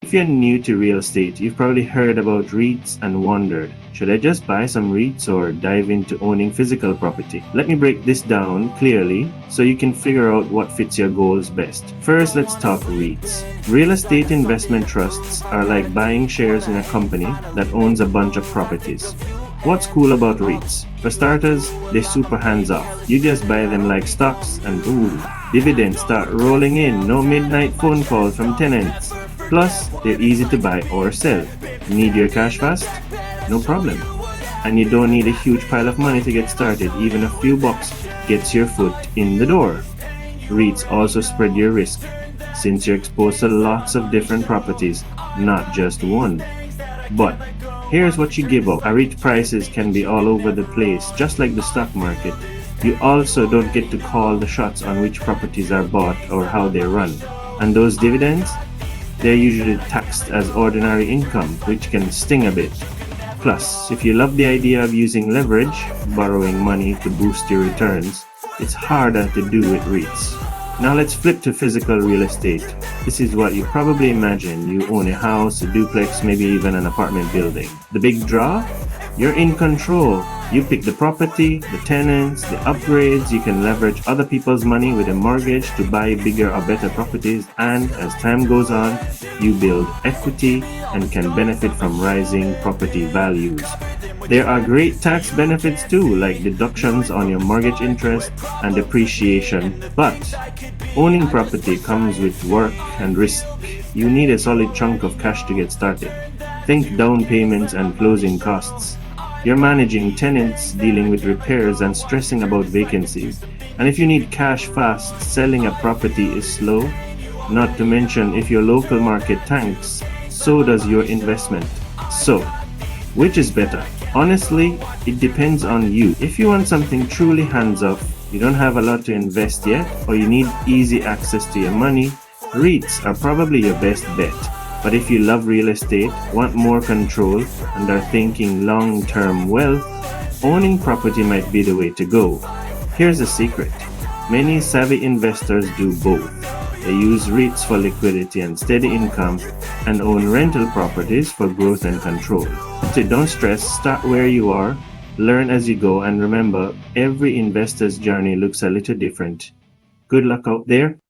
If you're new to real estate, you've probably heard about REITs and wondered, should I just buy some REITs or dive into owning physical property? Let me break this down clearly so you can figure out what fits your goals best. First, let's talk REITs. Real estate investment trusts are like buying shares in a company that owns a bunch of properties. What's cool about REITs? For starters, they're super hands-off. You just buy them like stocks and boom, dividends start rolling in, no midnight phone calls from tenants. Plus, they're easy to buy or sell. Need your cash fast? No problem. And you don't need a huge pile of money to get started. Even a few bucks gets your foot in the door. REITs also spread your risk, since you're exposed to lots of different properties, not just one. But here's what you give up. REIT prices can be all over the place, just like the stock market. You also don't get to call the shots on which properties are bought or how they run. And those dividends? They're usually taxed as ordinary income, which can sting a bit. Plus, if you love the idea of using leverage, borrowing money to boost your returns, it's harder to do with REITs. Now let's flip to physical real estate. This is what you probably imagine. You own a house, a duplex, maybe even an apartment building. The big draw? You're in control. You pick the property, the tenants, the upgrades. You can leverage other people's money with a mortgage to buy bigger or better properties. And as time goes on, you build equity and can benefit from rising property values. There are great tax benefits too, like deductions on your mortgage interest and depreciation. But owning property comes with work and risk. You need a solid chunk of cash to get started. Think down payments and closing costs. You're managing tenants, dealing with repairs, and stressing about vacancies. And if you need cash fast, selling a property is slow. Not to mention, if your local market tanks, so does your investment. So, which is better? Honestly, it depends on you. If you want something truly hands-off, you don't have a lot to invest yet, or you need easy access to your money, REITs are probably your best bet. But if you love real estate, want more control, and are thinking long-term wealth, owning property might be the way to go. Here's a secret. Many savvy investors do both. They use REITs for liquidity and steady income, and own rental properties for growth and control. So don't stress, start where you are, learn as you go, and remember, every investor's journey looks a little different. Good luck out there.